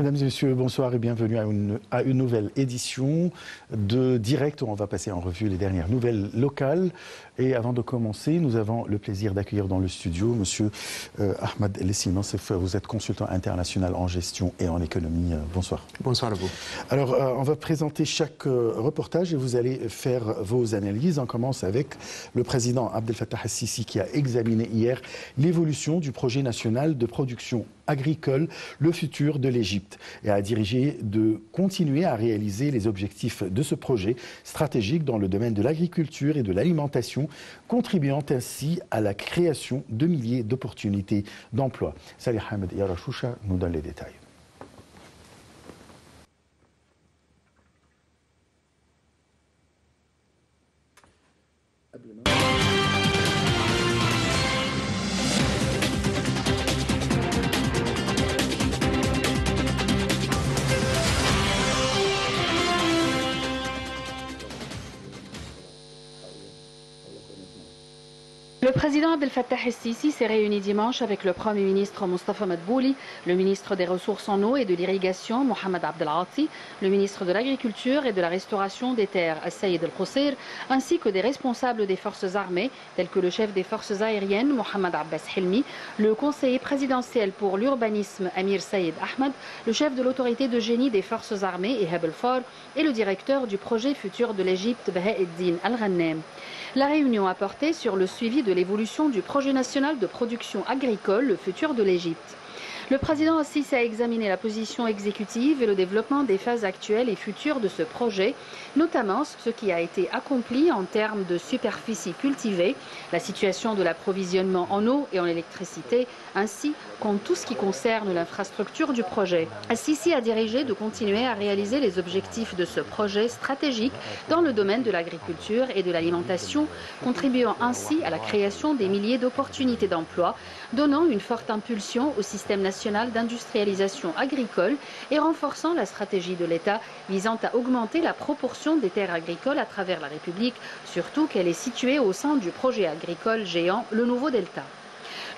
Mesdames et messieurs, bonsoir et bienvenue à une nouvelle édition de Direct où on va passer en revue les dernières nouvelles locales. Et avant de commencer, nous avons le plaisir d'accueillir dans le studio Monsieur Ahmed Lessi Nassef. Vous êtes consultant international en gestion et en économie. Bonsoir. Bonsoir à vous. Alors, on va présenter chaque reportage et vous allez faire vos analyses. On commence avec le président Abdel Fattah el-Sisi qui a examiné hier l'évolution du projet national de production agricole, le futur de l'Égypte, et a dirigé de continuer à réaliser les objectifs de ce projet stratégique dans le domaine de l'agriculture et de l'alimentation, contribuant ainsi à la création de milliers d'opportunités d'emploi. Salih Ahmed Yarachoucha nous donne les détails. Le président Abdel Fattah el-Sisi s'est réuni dimanche avec le Premier ministre Mustafa Madbouli, le ministre des Ressources en eau et de l'Irrigation Mohamed Abdelati, le ministre de l'Agriculture et de la Restauration des Terres Saïd El-Qusseir, ainsi que des responsables des forces armées tels que le chef des forces aériennes Mohamed Abbas Hilmi, le conseiller présidentiel pour l'urbanisme Amir Saïd Ahmed, le chef de l'autorité de génie des forces armées Ihab El-Far et le directeur du projet futur de l'Égypte Baha'eddin Al-Ghannem. La réunion a porté sur le suivi de l'évolution du projet national de production agricole, le futur de l'Égypte. Le président Al-Sisi a examiné la position exécutive et le développement des phases actuelles et futures de ce projet, notamment ce qui a été accompli en termes de superficie cultivée, la situation de l'approvisionnement en eau et en électricité, ainsi qu'en tout ce qui concerne l'infrastructure du projet. Al-Sisi a dirigé de continuer à réaliser les objectifs de ce projet stratégique dans le domaine de l'agriculture et de l'alimentation, contribuant ainsi à la création des milliers d'opportunités d'emploi, donnant une forte impulsion au système national d'industrialisation agricole et renforçant la stratégie de l'État visant à augmenter la proportion des terres agricoles à travers la République, surtout qu'elle est située au sein du projet agricole géant Le Nouveau Delta.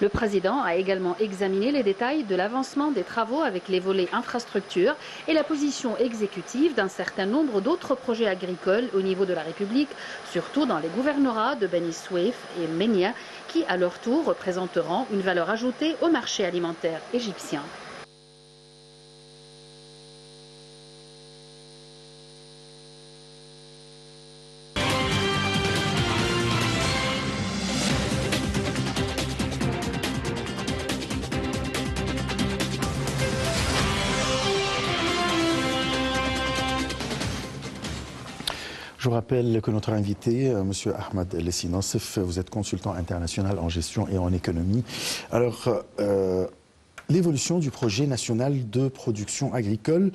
Le président a également examiné les détails de l'avancement des travaux avec les volets infrastructure et la position exécutive d'un certain nombre d'autres projets agricoles au niveau de la République, surtout dans les gouvernorats de Beni Souef et Ménia, qui à leur tour représenteront une valeur ajoutée au marché alimentaire égyptien. Je vous rappelle que notre invité, M. Ahmed Lessi Nassef, vous êtes consultant international en gestion et en économie. Alors, l'évolution du projet national de production agricole,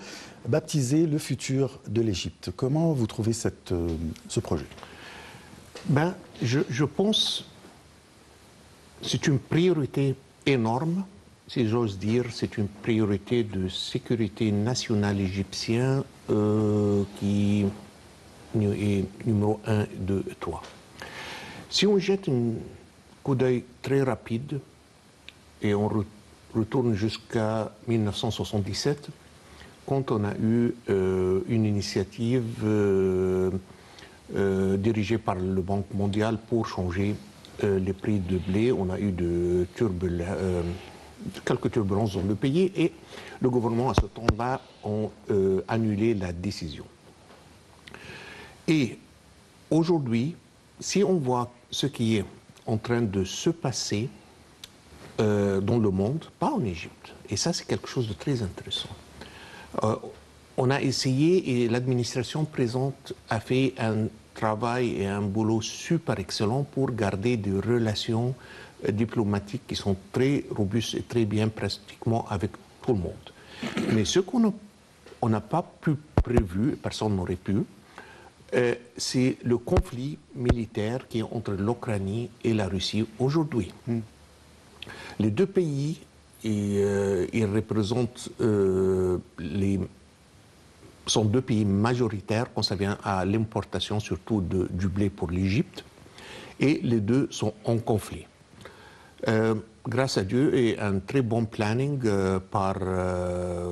baptisé Le futur de l'Égypte. Comment vous trouvez ce projet? Je pense que c'est une priorité énorme, si j'ose dire. C'est une priorité de sécurité nationale égyptienne qui est numéro 1, 2, 3. Si on jette un coup d'œil très rapide et on retourne jusqu'à 1977, quand on a eu une initiative dirigée par le Banque mondiale pour changer les prix de blé, on a eu quelques turbulences dans le pays et le gouvernement à ce temps-là a annulé la décision. Et aujourd'hui, si on voit ce qui est en train de se passer dans le monde, pas en Égypte, et ça c'est quelque chose de très intéressant. On a essayé et l'administration présente a fait un travail et un boulot super excellent pour garder des relations diplomatiques qui sont très robustes et très bien pratiquement avec tout le monde. Mais ce qu'on n'a pas pu prévu, personne n'aurait pu, c'est le conflit militaire qui est entre l'Ukraine et la Russie aujourd'hui. Les deux pays, ils représentent sont deux pays majoritaires quand ça vient à l'importation surtout du blé pour l'Égypte, et les deux sont en conflit. Grâce à Dieu et un très bon planning par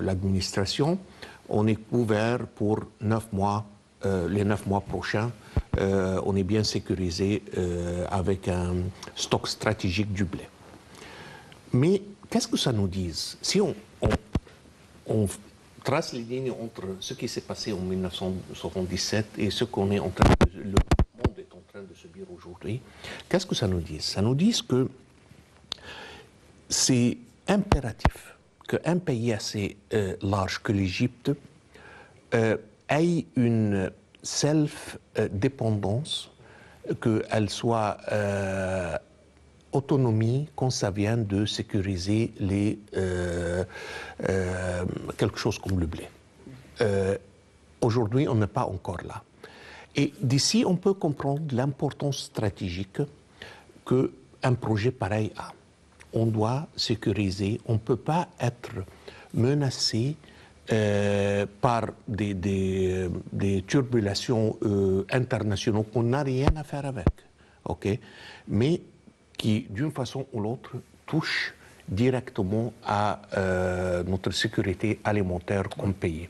l'administration, on est couvert pour 9 mois, les 9 mois prochains. On est bien sécurisé avec un stock stratégique du blé. Mais qu'est-ce que ça nous dit? Si on trace les lignes entre ce qui s'est passé en 1977 et ce qu'on est en train de, le monde est en train de subir aujourd'hui, qu'est-ce que ça nous dit? Ça nous dit que c'est impératif qu'un pays assez large que l'Égypte ait une self-dépendance, qu'elle soit autonomie quand ça vient de sécuriser quelque chose comme le blé. Aujourd'hui, on n'est pas encore là. Et d'ici, on peut comprendre l'importance stratégique qu'un projet pareil a. On doit sécuriser, on ne peut pas être menacé par des turbulations internationales qu'on n'a rien à faire avec, okay? Mais qui, d'une façon ou l'autre, touchent directement à notre sécurité alimentaire comme pays.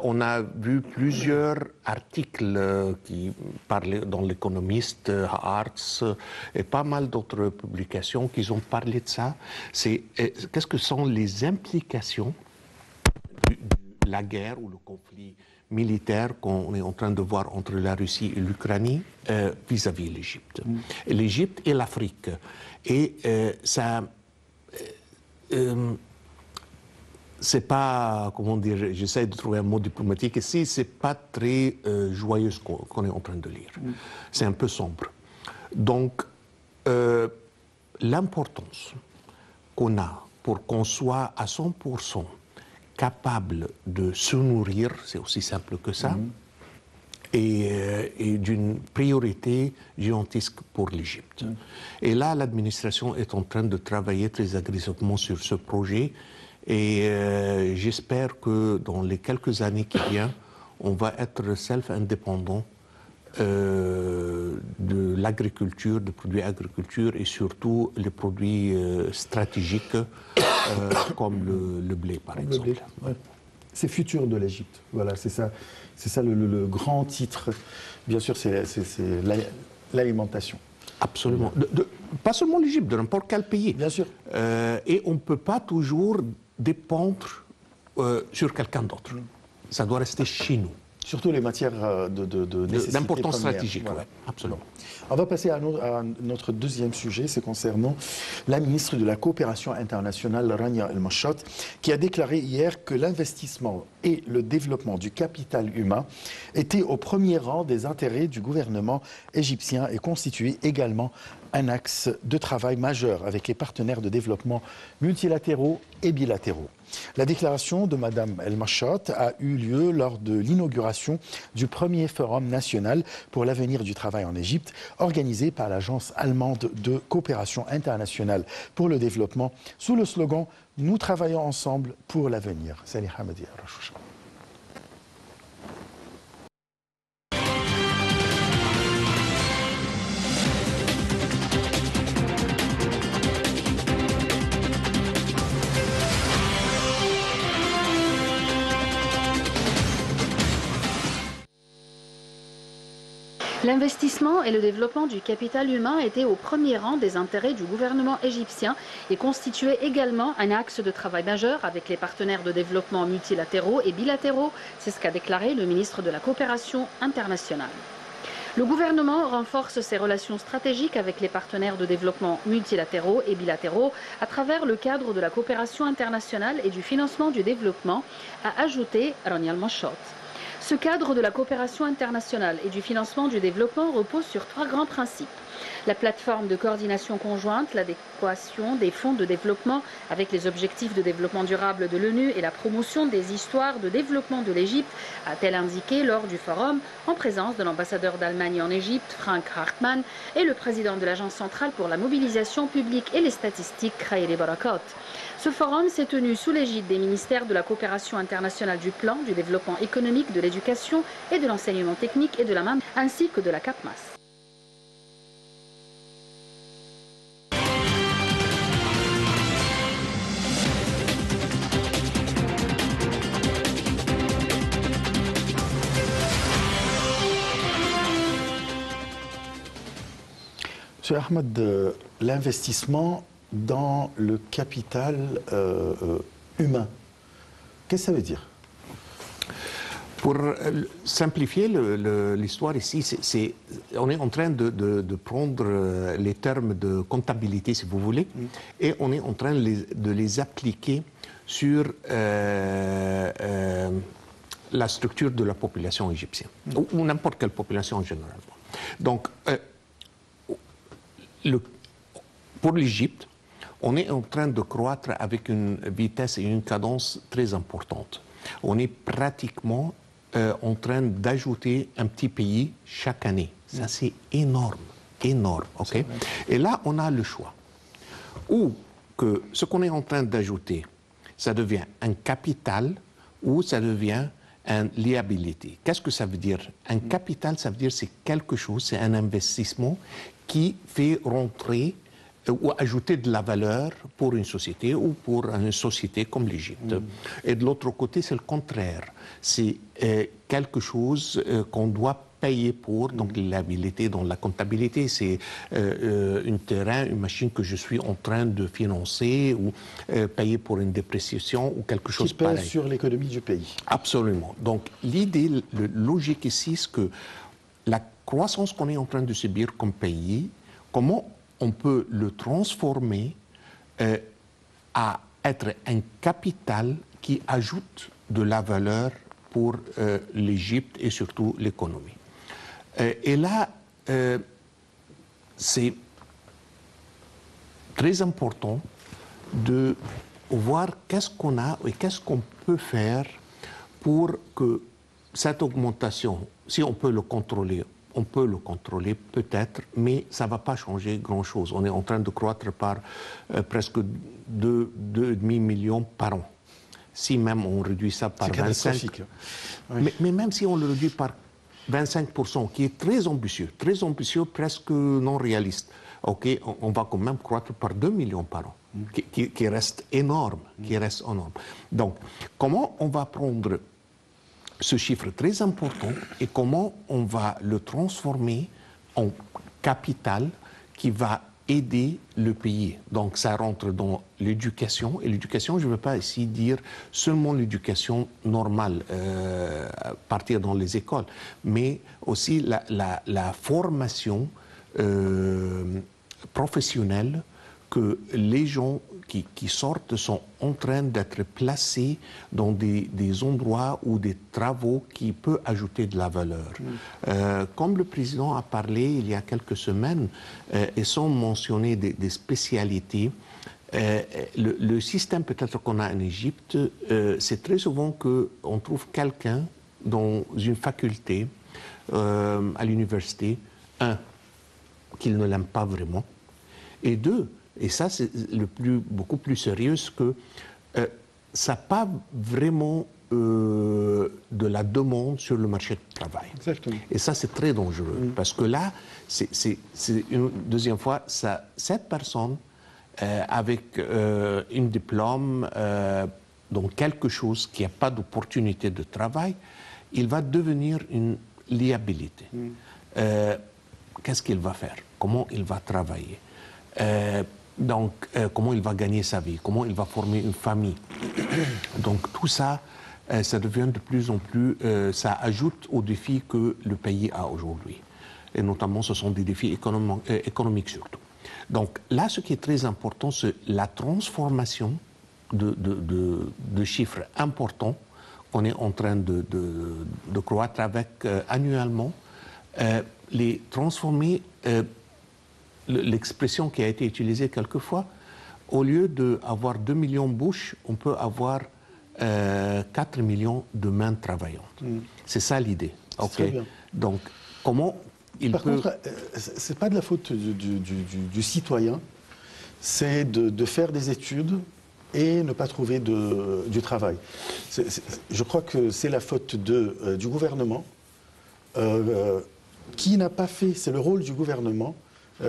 On a vu plusieurs articles qui parlaient dans l'Économiste, Arts et pas mal d'autres publications qui ont parlé de ça. Qu'est-ce que sont les implications de la guerre ou le conflit militaire qu'on est en train de voir entre la Russie et l'Ukraine vis-à-vis de l'Égypte. L'Égypte et l'Afrique. Et ça... c'est pas, comment dire, j'essaie de trouver un mot diplomatique ici, c'est pas très joyeux ce qu'on est en train de lire. C'est un peu sombre. Donc, l'importance qu'on a pour qu'on soit à 100% capable de se nourrir, c'est aussi simple que ça, et d'une priorité gigantesque pour l'Égypte. Et là, l'administration est en train de travailler très agressivement sur ce projet. Et j'espère que dans les quelques années qui viennent, on va être self-indépendant de l'agriculture, des produits agriculture et surtout les produits stratégiques comme le blé, par exemple. Le blé, ouais. C'est futur de l'Égypte. Voilà, c'est ça le grand titre. Bien sûr, c'est l'alimentation. Absolument. Pas seulement l'Égypte, de n'importe quel pays. Bien sûr. Et on ne peut pas toujours dépendre sur quelqu'un d'autre. Ça doit rester chez nous. Surtout les matières d'importance stratégique, voilà. Ouais, absolument. On va passer à notre deuxième sujet, c'est concernant la ministre de la Coopération internationale, Rania El-Mashot, qui a déclaré hier que l'investissement et le développement du capital humain étaient au premier rang des intérêts du gouvernement égyptien et constituaient également un axe de travail majeur avec les partenaires de développement multilatéraux et bilatéraux. La déclaration de Mme El-Mashot a eu lieu lors de l'inauguration du premier forum national pour l'avenir du travail en Égypte, organisé par l'Agence allemande de coopération internationale pour le développement, sous le slogan « Nous travaillons ensemble pour l'avenir ». Salih Hamadi Rachoucha. L'investissement et le développement du capital humain étaient au premier rang des intérêts du gouvernement égyptien et constituaient également un axe de travail majeur avec les partenaires de développement multilatéraux et bilatéraux. C'est ce qu'a déclaré le ministre de la Coopération internationale. Le gouvernement renforce ses relations stratégiques avec les partenaires de développement multilatéraux et bilatéraux à travers le cadre de la coopération internationale et du financement du développement, a ajouté Rania El-Mashot. Ce cadre de la coopération internationale et du financement du développement repose sur 3 grands principes. La plateforme de coordination conjointe, l'adéquation des fonds de développement avec les objectifs de développement durable de l'ONU et la promotion des histoires de développement de l'Égypte, a-t-elle indiqué lors du forum en présence de l'ambassadeur d'Allemagne en Égypte, Frank Hartmann, et le président de l'Agence centrale pour la mobilisation publique et les statistiques, Khairi Barakat. Ce forum s'est tenu sous l'égide des ministères de la coopération internationale du plan, du développement économique, de l'éducation et de l'enseignement technique et de la main, ainsi que de la CAPMAS. M. Ahmed, l'investissement dans le capital humain, qu'est-ce que ça veut dire? Pour simplifier l'histoire ici, on est en train de prendre les termes de comptabilité, si vous voulez, et on est en train de les appliquer sur la structure de la population égyptienne, ou n'importe quelle population en général. Donc, pour l'Égypte, on est en train de croître avec une vitesse et une cadence très importante. On est pratiquement en train d'ajouter un petit pays chaque année. Ça, c'est énorme, énorme. Okay? Et là, on a le choix. Ou que ce qu'on est en train d'ajouter, ça devient un capital ou ça devient une liabilité. Qu'est-ce que ça veut dire? Un capital, ça veut dire c'est quelque chose, c'est un investissement qui fait rentrer ou ajouter de la valeur pour une société ou pour une société comme l'Égypte. Et de l'autre côté, c'est le contraire. C'est quelque chose qu'on doit payer pour, donc l'habilité dans la comptabilité, c'est un terrain, une machine que je suis en train de financer ou payer pour une dépréciation ou quelque chose pareil. Qui pèse sur l'économie du pays. Absolument. Donc l'idée, le logique ici, c'est que la croissance qu'on est en train de subir comme pays, comment on peut le transformer à être un capital qui ajoute de la valeur pour l'Égypte et surtout l'économie. Et là, c'est très important de voir qu'est-ce qu'on a et qu'est-ce qu'on peut faire pour que cette augmentation, si on peut le contrôler, on peut le contrôler peut-être, mais ça ne va pas changer grand-chose. On est en train de croître par presque 2,5 millions par an. Si même on réduit ça par 25%. Oui. Mais même si on le réduit par 25%, qui est très ambitieux, presque non réaliste, okay, on va quand même croître par 2 millions par an, qui reste énorme, Donc, comment on va prendre ce chiffre très important et comment on va le transformer en capital qui va aider le pays. Donc ça rentre dans l'éducation, et l'éducation, je ne veux pas ici dire seulement l'éducation normale, partir dans les écoles, mais aussi la formation professionnelle que les gens qui sortent sont en train d'être placés dans des endroits ou des travaux qui peuvent ajouter de la valeur. Comme le président a parlé il y a quelques semaines, et sans mentionner des spécialités, le système peut-être qu'on a en Égypte, c'est très souvent qu'on trouve quelqu'un dans une faculté, à l'université, qu'il ne l'aime pas vraiment, et deux, et ça, c'est beaucoup plus sérieux, que ça n'a pas vraiment de la demande sur le marché du travail. Exactement. Et ça, c'est très dangereux, parce que là, c'est une deuxième fois, cette personne, avec un diplôme dans quelque chose qui n'a pas d'opportunité de travail, il va devenir une liabilité. Qu'est-ce qu'il va faire? Comment il va travailler? Donc, comment il va gagner sa vie, comment il va former une famille. Donc, tout ça, ça devient de plus en plus, ça ajoute aux défis que le pays a aujourd'hui. Et notamment, ce sont des défis économiques surtout. Donc, là, ce qui est très important, c'est la transformation de chiffres importants qu'on est en train de croître avec annuellement, les transformer. L'expression qui a été utilisée quelquefois, au lieu d'avoir 2 millions de bouches, on peut avoir 4 millions de mains travaillantes. C'est ça l'idée. Okay. Donc, comment il Par peut... contre, ce n'est pas de la faute du citoyen, c'est de faire des études et ne pas trouver du travail. Je crois que c'est la faute du gouvernement qui n'a pas fait, c'est le rôle du gouvernement,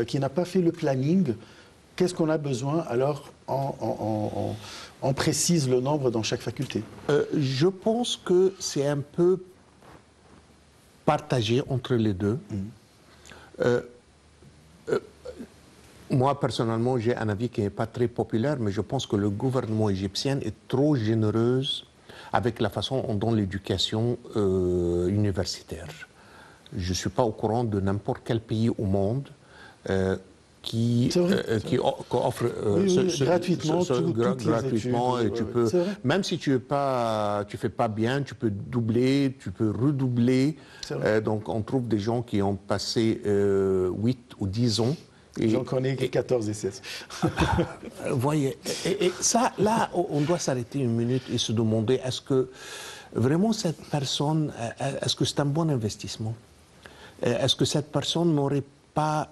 qui n'a pas fait le planning. Qu'est-ce qu'on a besoin? Alors, on précise le nombre dans chaque faculté. Je pense que c'est un peu partagé entre les deux. Moi, personnellement, j'ai un avis qui n'est pas très populaire, mais je pense que le gouvernement égyptien est trop généreux avec la façon dont l'éducation universitaire. Je ne suis pas au courant de n'importe quel pays au monde qui offre gratuitement, gratuitement, et tu peux, même si tu fais pas bien, tu peux doubler, tu peux redoubler. Donc on trouve des gens qui ont passé 8 ou 10 ans. J'en connais 14 et 16. Voyez, et ça, là, on doit s'arrêter une minute et se demander, est-ce que vraiment cette personne, est-ce que c'est un bon investissement? Est-ce que cette personne n'aurait pas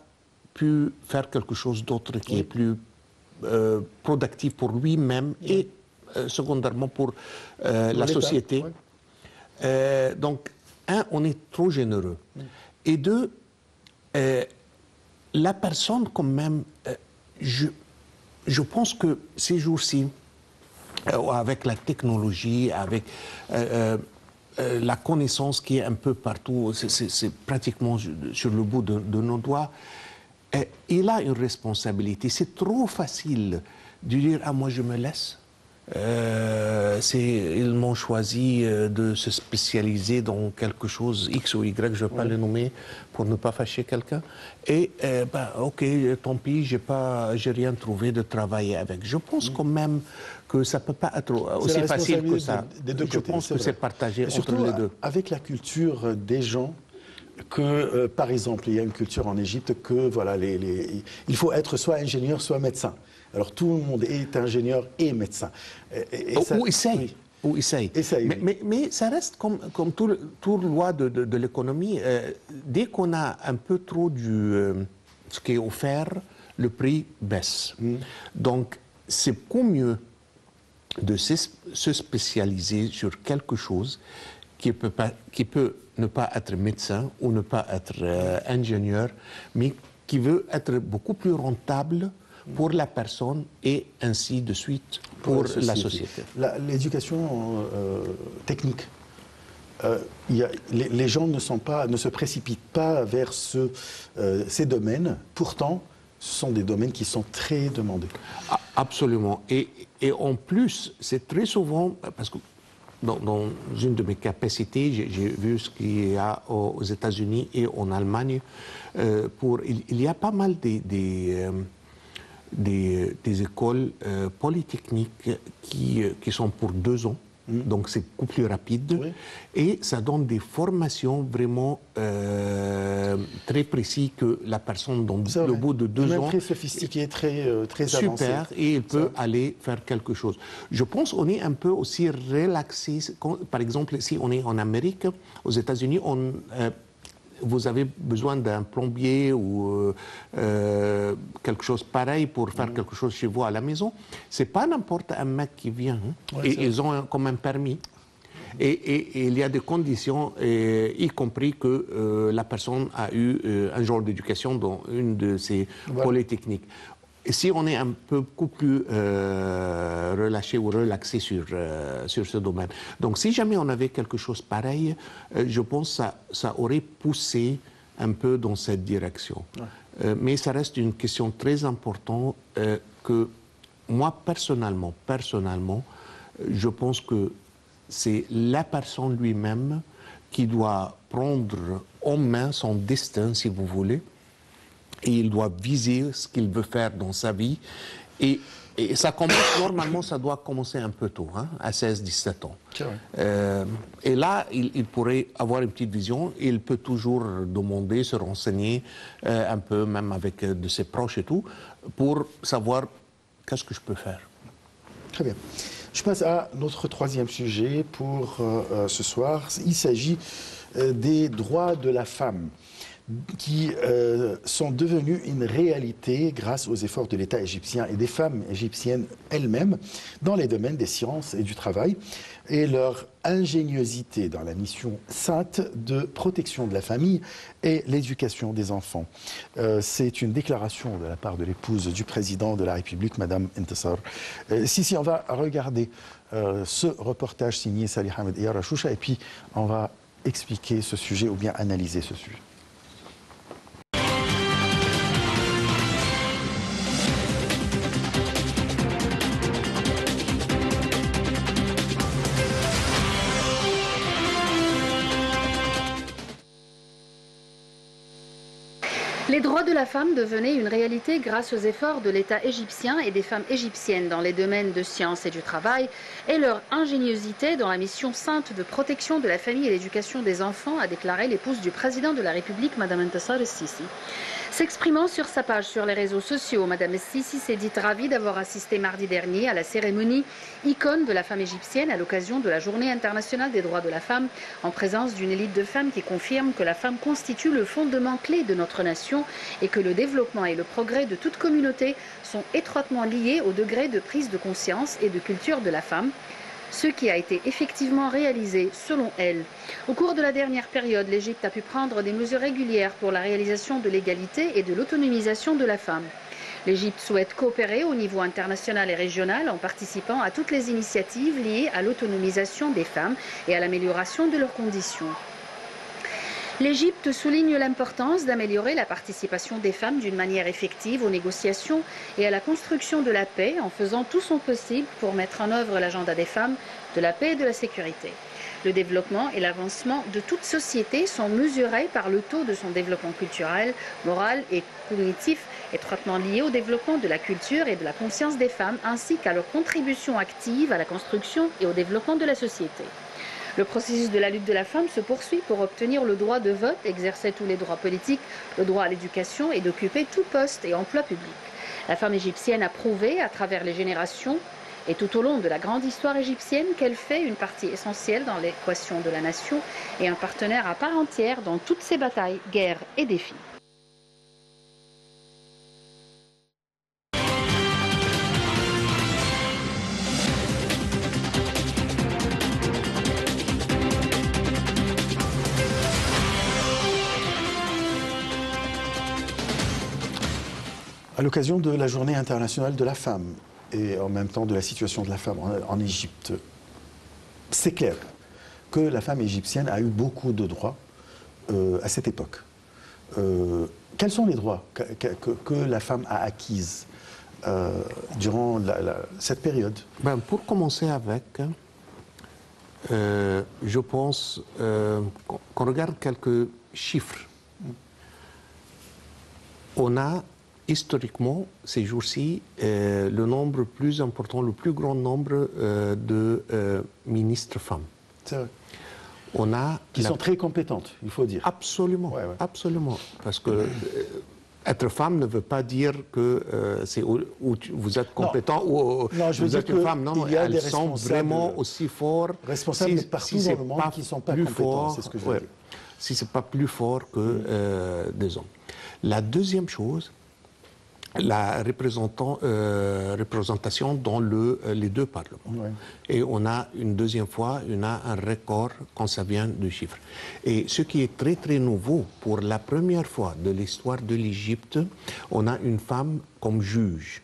pu faire quelque chose d'autre qui est plus productif pour lui-même et secondairement pour la société? Donc, un, on est trop généreux. Et deux, la personne quand même, je pense que ces jours-ci, avec la technologie, avec la connaissance qui est un peu partout, c'est pratiquement sur le bout de nos doigts, il a une responsabilité. C'est trop facile de dire « Ah, moi je me laisse ». Ils m'ont choisi de se spécialiser dans quelque chose, X ou Y, je ne vais pas le nommer pour ne pas fâcher quelqu'un. Et, ok, tant pis, j'ai rien trouvé de travailler avec. Je pense quand même que ça ne peut pas être aussi facile que ça. Des deux côtés, je pense que c'est partagé entre les deux. Avec la culture des gens, que, par exemple, il y a une culture en Égypte que, voilà, il faut être soit ingénieur, soit médecin. Alors tout le monde est ingénieur et médecin. Ou essaye. Ou essaye. Mais ça reste comme toute loi de l'économie. Dès qu'on a un peu trop ce qui est offert, le prix baisse. Donc c'est beaucoup mieux de se spécialiser sur quelque chose qui peut ne pas être médecin ou ne pas être ingénieur, mais qui veut être beaucoup plus rentable pour la personne et ainsi de suite pour la société. L'éducation technique, les gens ne se précipitent pas vers ces domaines. Pourtant, ce sont des domaines qui sont très demandés. Absolument. Et en plus, c'est très souvent, parce que dans une de mes capacités, j'ai vu ce qu'il y a aux États-Unis et en Allemagne. Il y a pas mal des écoles polytechniques qui sont pour 2 ans. Donc c'est beaucoup plus rapide. Oui. Et ça donne des formations vraiment très précises que la personne, dans le bout de 2 ans... très sophistiqué, très avancé. Super, et il peut aller faire quelque chose. Je pense qu'on est un peu aussi relaxé. Par exemple, si on est en Amérique, aux États-Unis, vous avez besoin d'un plombier ou quelque chose pareil pour faire quelque chose chez vous à la maison. C'est pas n'importe un mec qui vient. Et ils ont comme un permis. Et il y a des conditions, y compris que la personne a eu un genre d'éducation dans une de ces polytechniques. Et si on est un peu beaucoup plus relâché ou relaxé sur ce domaine. Donc si jamais on avait quelque chose pareil, je pense que ça aurait poussé un peu dans cette direction. Mais ça reste une question très importante que moi, personnellement, je pense que c'est la personne lui-même qui doit prendre en main son destin, si vous voulez, et il doit viser ce qu'il veut faire dans sa vie. Et ça commence, normalement, ça doit commencer un peu tôt, à 16-17 ans. Et là, il pourrait avoir une petite vision. Il peut toujours demander, se renseigner un peu, même avec de ses proches et tout, pour savoir qu'est-ce que je peux faire. Très bien. Je passe à notre 3e sujet pour ce soir. Il s'agit des droits de la femme, qui sont devenus une réalité grâce aux efforts de l'État égyptien et des femmes égyptiennes elles-mêmes dans les domaines des sciences et du travail, et leur ingéniosité dans la mission sainte de protection de la famille et l'éducation des enfants. C'est une déclaration de la part de l'épouse du président de la République, Madame Intisar. Si, on va regarder ce reportage signé Salih Ahmed et Rachoucha, et puis on va expliquer ce sujet ou bien analyser ce sujet. Les droits de la femme devenaient une réalité grâce aux efforts de l'État égyptien et des femmes égyptiennes dans les domaines de science et du travail et leur ingéniosité dans la mission sainte de protection de la famille et l'éducation des enfants, a déclaré l'épouse du président de la République, Mme Intisar el-Sisi. S'exprimant sur sa page sur les réseaux sociaux, Mme el-Sisi s'est dite ravie d'avoir assisté mardi dernier à la cérémonie icône de la femme égyptienne à l'occasion de la Journée internationale des droits de la femme, en présence d'une élite de femmes qui confirme que la femme constitue le fondement clé de notre nation et que le développement et le progrès de toute communauté sont étroitement liés au degré de prise de conscience et de culture de la femme, ce qui a été effectivement réalisé selon elle. Au cours de la dernière période, l'Égypte a pu prendre des mesures régulières pour la réalisation de l'égalité et de l'autonomisation de la femme. L'Égypte souhaite coopérer au niveau international et régional en participant à toutes les initiatives liées à l'autonomisation des femmes et à l'amélioration de leurs conditions. L'Égypte souligne l'importance d'améliorer la participation des femmes d'une manière effective aux négociations et à la construction de la paix en faisant tout son possible pour mettre en œuvre l'agenda des femmes, de la paix et de la sécurité. Le développement et l'avancement de toute société sont mesurés par le taux de son développement culturel, moral et cognitif, étroitement lié au développement de la culture et de la conscience des femmes, ainsi qu'à leur contribution active à la construction et au développement de la société. Le processus de la lutte de la femme se poursuit pour obtenir le droit de vote, exercer tous les droits politiques, le droit à l'éducation et d'occuper tout poste et emploi public. La femme égyptienne a prouvé, à travers les générations et tout au long de la grande histoire égyptienne, qu'elle fait une partie essentielle dans l'équation de la nation et un partenaire à part entière dans toutes ses batailles, guerres et défis. À l'occasion de la Journée internationale de la femme et en même temps de la situation de la femme en Égypte, c'est clair que la femme égyptienne a eu beaucoup de droits à cette époque. Quels sont les droits que la femme a acquis durant cette période? Pour commencer avec, je pense qu'on regarde quelques chiffres. On a historiquement, ces jours-ci, le nombre plus important, le plus grand nombre de ministres femmes. C'est vrai. On a qui sont très compétentes, il faut dire. Absolument, ouais. Absolument. Parce que être femme ne veut pas dire que c'est où vous êtes compétent ou vous êtes une femme. Non, elles sont vraiment aussi forts. Responsables partout dans le monde qui ne sont pas compétents, c'est ce que je veux dire. Si ce n'est pas plus fort que des hommes. La deuxième chose, la représentation dans les deux parlements. Ouais. Et on a une deuxième fois, on a un record quand ça vient de chiffres. Et ce qui est très très nouveau, pour la première fois de l'histoire de l'Égypte, on a une femme comme juge.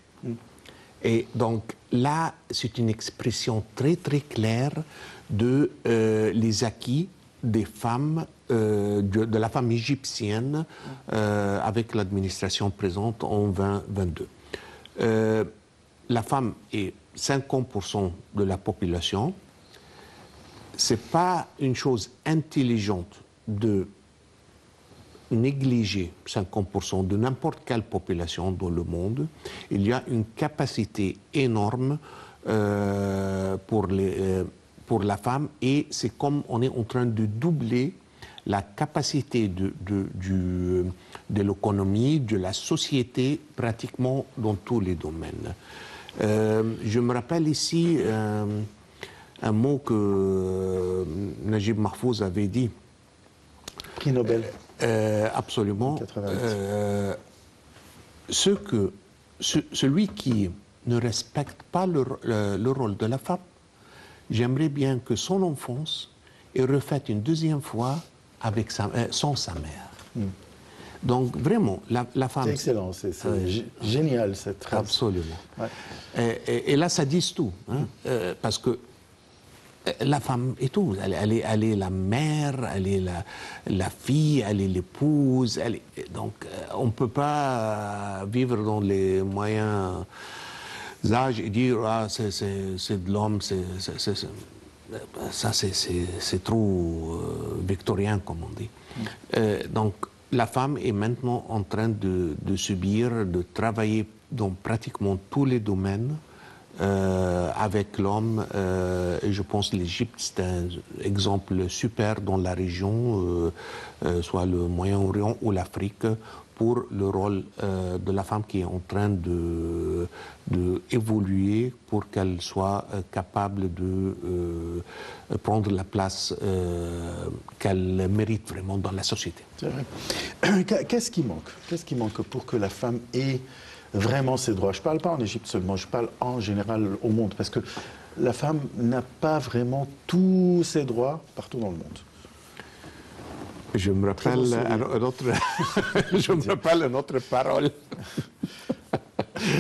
Et donc là, c'est une expression très très claire de les acquis des femmes, de la femme égyptienne avec l'administration présente en 2022. La femme est 50% de la population. Ce n'est pas une chose intelligente de négliger 50% de n'importe quelle population dans le monde. Il y a une capacité énorme pour la femme, et c'est comme on est en train de doubler la capacité de l'économie, de la société, pratiquement dans tous les domaines. Je me rappelle ici un mot que Najib Mahfouz avait dit. Prix Nobel. Absolument. Celui qui ne respecte pas le rôle de la femme, j'aimerais bien que son enfance est refaite une deuxième fois avec sans sa mère. Donc vraiment, la femme... C'est excellent, c'est génial cette phrase. Absolument. Ouais. Et là, ça dit tout, hein, parce que la femme est tout. Elle est la mère, elle est la fille, elle est l'épouse. Donc on ne peut pas vivre dans les moyens âges et dire ah, c'est de l'homme, ça c'est trop victorien, comme on dit. Donc la femme est maintenant en train de subir, de travailler dans pratiquement tous les domaines avec l'homme. Et je pense que l'Égypte, c'est un exemple super dans la région, soit le Moyen-Orient ou l'Afrique, pour le rôle de la femme qui est en train de évoluer pour qu'elle soit capable de prendre la place qu'elle mérite vraiment dans la société. C'est vrai. Qu'est-ce qui manque? Qu'est-ce qui manque pour que la femme ait vraiment ses droits? Je ne parle pas en Égypte seulement, je parle en général au monde, parce que la femme n'a pas vraiment tous ses droits partout dans le monde. Je me rappelle une autre parole. Je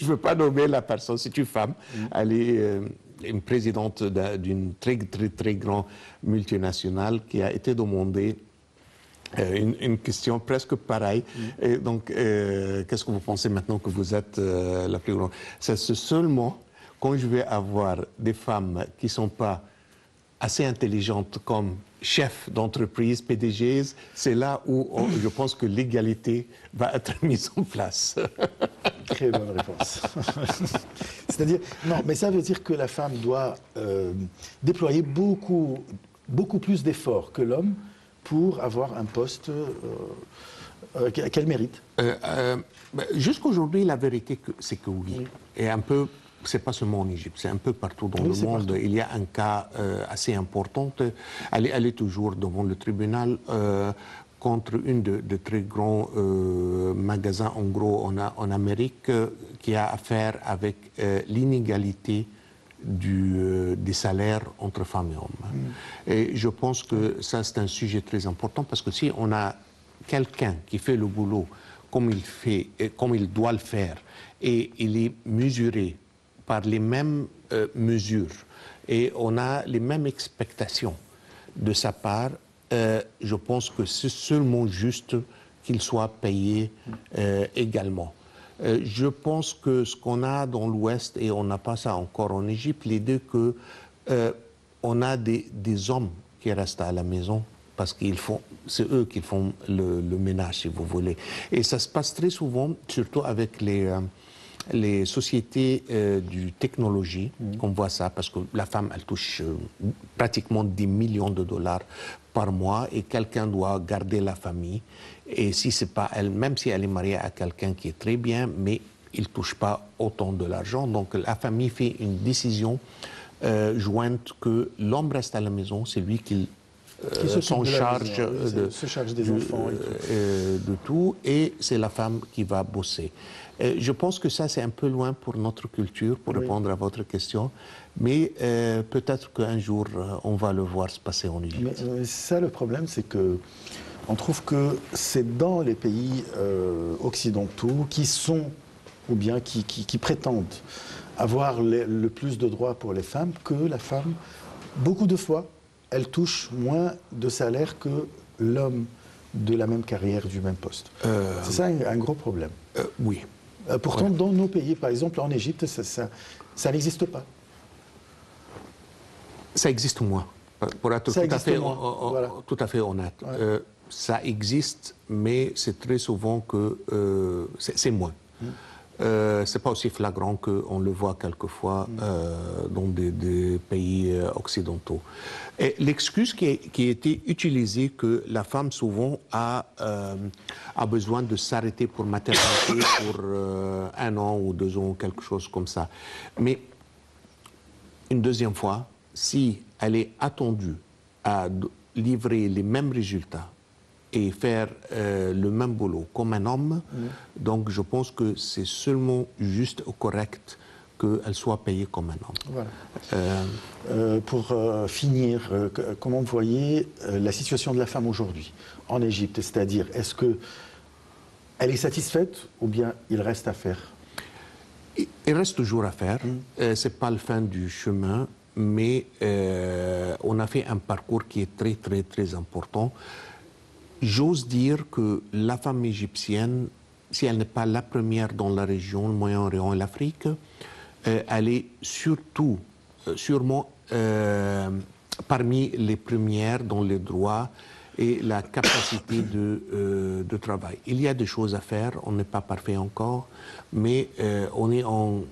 ne veux pas nommer la personne, c'est une femme. Elle est une présidente d'une très grande multinationale qui a été demandée une question presque pareille. Et donc, qu'est-ce que vous pensez maintenant que vous êtes la plus grande? C'est seulement quand je vais avoir des femmes qui ne sont pas assez intelligentes comme chefs d'entreprise, PDGs, c'est là où je pense que l'égalité va être mise en place. Très bonne réponse. C'est-à-dire, non, mais ça veut dire que la femme doit déployer beaucoup plus d'efforts que l'homme pour avoir un poste qu'elle mérite. Jusqu'aujourd'hui, la vérité, c'est que oui. Et un peu, c'est pas seulement en Égypte, c'est un peu partout dans le monde. Partout. Il y a un cas assez important. Elle est toujours devant le tribunal contre une de très grands magasins, en gros, en Amérique, qui a affaire avec l'inégalité des salaires entre femmes et hommes. Et je pense que ça, c'est un sujet très important, parce que si on a quelqu'un qui fait le boulot comme il doit le faire, et il est mesuré par les mêmes mesures, et on a les mêmes expectations de sa part, je pense que c'est seulement juste qu'il soit payé également. Je pense que ce qu'on a dans l'Ouest, et on n'a pas ça encore en Égypte, l'idée qu'on a des hommes qui restent à la maison parce qu'ils font, c'est eux qui font le ménage, si vous voulez. Et ça se passe très souvent, surtout avec les sociétés du technologie, qu'on voit ça, parce que la femme, elle touche pratiquement 10 millions de dollars par mois, et quelqu'un doit garder la famille. Et si c'est pas elle, même si elle est mariée à quelqu'un qui est très bien, mais il ne touche pas autant de l'argent. Donc la famille fait une décision jointe que l'homme reste à la maison, c'est lui qui s'en charge des enfants de tout, et c'est la femme qui va bosser. Je pense que ça, c'est un peu loin pour notre culture, pour répondre à votre question, mais peut-être qu'un jour, on va le voir se passer en Égypte. Mais ça, le problème, c'est que on trouve que c'est dans les pays occidentaux qui sont, ou bien qui prétendent avoir le plus de droits pour les femmes, que la femme, beaucoup de fois, elle touche moins de salaire que l'homme de la même carrière, du même poste. C'est ça un gros problème. Oui. Pourtant, dans nos pays, par exemple en Égypte, ça n'existe pas. Ça existe moins. Pour être tout à fait honnête. Ouais. Ça existe, mais c'est très souvent que c'est moins. C'est pas aussi flagrant qu'on le voit quelquefois dans des pays occidentaux. Et l'excuse qui a été utilisée, que la femme souvent a besoin de s'arrêter pour maternité pour 1 an ou 2 ans, quelque chose comme ça. Mais une deuxième fois, si elle est attendue à livrer les mêmes résultats et faire le même boulot comme un homme, donc je pense que c'est seulement juste ou correct qu'elle soit payée comme un homme. Voilà. Pour finir, comment vous voyez la situation de la femme aujourd'hui en Égypte? C'est-à-dire, est-ce qu'elle est satisfaite ou bien il reste à faire? Il reste toujours à faire. Ce n'est pas la fin du chemin, mais on a fait un parcours qui est très important. J'ose dire que la femme égyptienne, si elle n'est pas la première dans la région, le Moyen-Orient et l'Afrique, elle est sûrement parmi les premières dans les droits et la capacité de travail. Il y a des choses à faire, on n'est pas parfait encore, mais on est en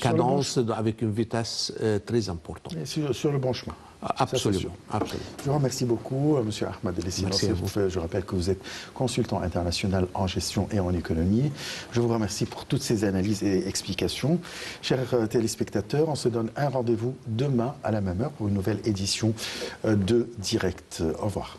cadence avec une vitesse très importante. Sur le bon chemin. Absolument, absolument. Je vous remercie beaucoup, M. Ahmed Elessi. Je rappelle que vous êtes consultant international en gestion et en économie. Je vous remercie pour toutes ces analyses et explications. Chers téléspectateurs, on se donne un rendez-vous demain à la même heure pour une nouvelle édition de Direct. Au revoir.